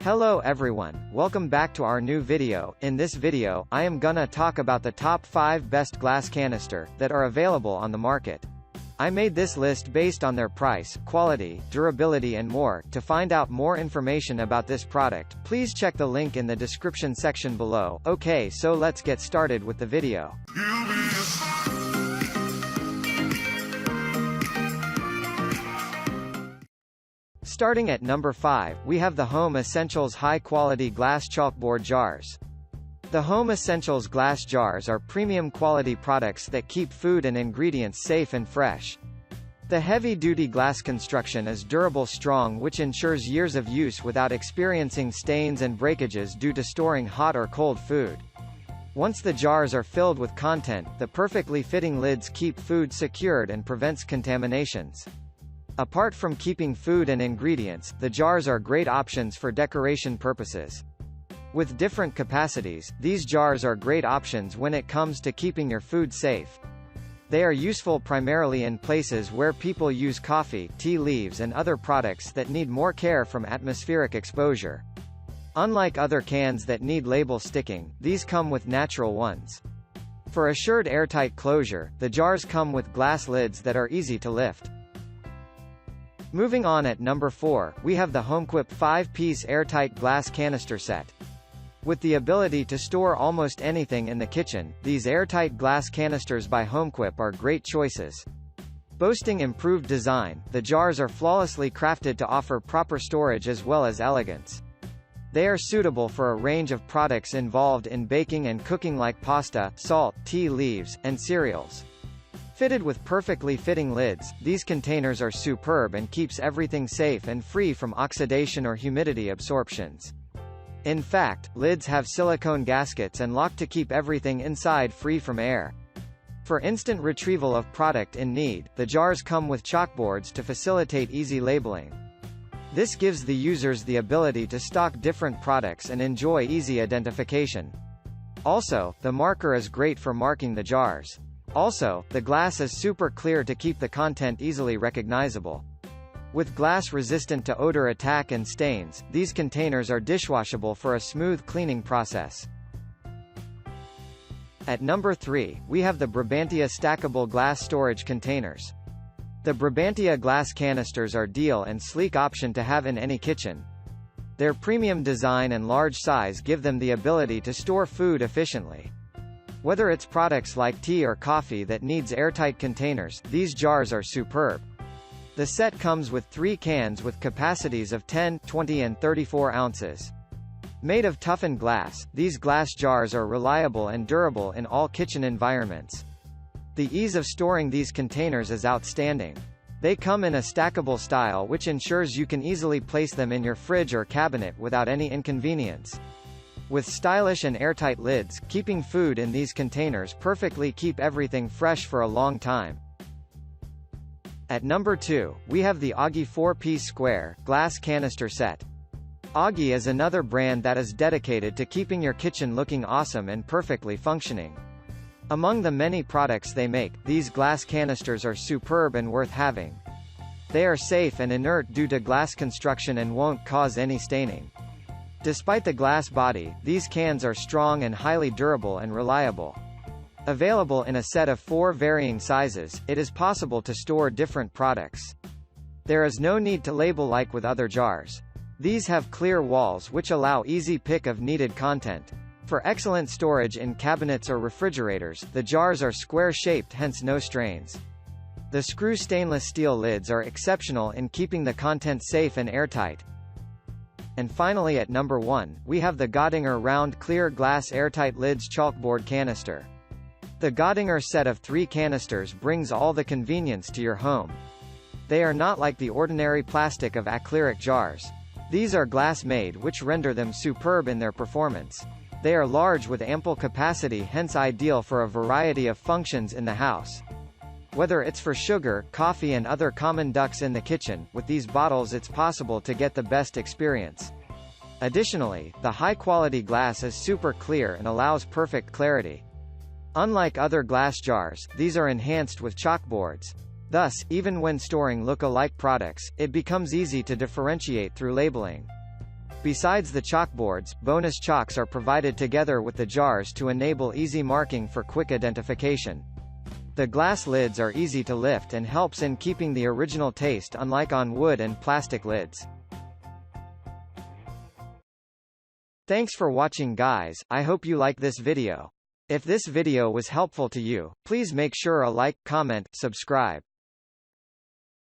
Hello everyone, welcome back to our new video. In this video, I am gonna talk about the top 5 best glass canister that are available on the market. I made this list based on their price, quality, durability and more. To find out more information about this product, please check the link in the description section below. Okay, so let's get started with the video. Starting at number 5, we have the Home Essentials high-quality glass chalkboard jars. The Home Essentials glass jars are premium quality products that keep food and ingredients safe and fresh. The heavy-duty glass construction is durable strong, which ensures years of use without experiencing stains and breakages due to storing hot or cold food. Once the jars are filled with content, the perfectly fitting lids keep food secured and prevents contaminations. Apart from keeping food and ingredients, the jars are great options for decoration purposes. With different capacities, these jars are great options when it comes to keeping your food safe. They are useful primarily in places where people use coffee, tea leaves and other products that need more care from atmospheric exposure. Unlike other cans that need label sticking, these come with natural ones. For assured airtight closure, the jars come with glass lids that are easy to lift. Moving on, at number 4, we have the HomeQuip 5-piece airtight glass canister set. With the ability to store almost anything in the kitchen, these airtight glass canisters by HomeQuip are great choices. Boasting improved design, the jars are flawlessly crafted to offer proper storage as well as elegance. They are suitable for a range of products involved in baking and cooking like pasta, salt, tea leaves, and cereals. Fitted with perfectly fitting lids, these containers are superb and keeps everything safe and free from oxidation or humidity absorptions. In fact, lids have silicone gaskets and lock to keep everything inside free from air. For instant retrieval of product in need, the jars come with chalkboards to facilitate easy labeling. This gives the users the ability to stock different products and enjoy easy identification. Also, the marker is great for marking the jars. Also, the glass is super clear to keep the content easily recognizable. With glass resistant to odor attack and stains, these containers are dishwashable for a smooth cleaning process. At number 3, we have the Brabantio stackable glass storage containers. The Brabantio glass canisters are ideal and sleek option to have in any kitchen. Their premium design and large size give them the ability to store food efficiently. Whether it's products like tea or coffee that needs airtight containers, these jars are superb. The set comes with 3 cans with capacities of 10, 20 and 34 ounces. Made of toughened glass, these glass jars are reliable and durable in all kitchen environments. The ease of storing these containers is outstanding. They come in a stackable style which ensures you can easily place them in your fridge or cabinet without any inconvenience. With stylish and airtight lids, keeping food in these containers perfectly keep everything fresh for a long time. At number 2, we have the Augie 4-piece square glass canister set. Augie is another brand that is dedicated to keeping your kitchen looking awesome and perfectly functioning. Among the many products they make, these glass canisters are superb and worth having. They are safe and inert due to glass construction and won't cause any staining. Despite the glass body, these cans are strong and highly durable and reliable. Available in a set of 4 varying sizes, it is possible to store different products. There is no need to label like with other jars. These have clear walls which allow easy pick of needed content. For excellent storage in cabinets or refrigerators, the jars are square-shaped, hence no strains. The screw stainless steel lids are exceptional in keeping the content safe and airtight. And finally, at number 1, we have the Göttinger round clear glass airtight lids chalkboard canister. The Göttinger set of 3 canisters brings all the convenience to your home. They are not like the ordinary plastic of acrylic jars. These are glass made, which render them superb in their performance. They are large with ample capacity, hence ideal for a variety of functions in the house. Whether it's for sugar, coffee and other common ducks in the kitchen, with these bottles it's possible to get the best experience. Additionally, the high-quality glass is super clear and allows perfect clarity. Unlike other glass jars, these are enhanced with chalkboards. Thus, even when storing look-alike products, it becomes easy to differentiate through labeling. Besides the chalkboards, bonus chalks are provided together with the jars to enable easy marking for quick identification. The glass lids are easy to lift and helps in keeping the original taste, unlike on wood and plastic lids. Thanks for watching guys, I hope you like this video. If this video was helpful to you, please make sure a like, comment, subscribe.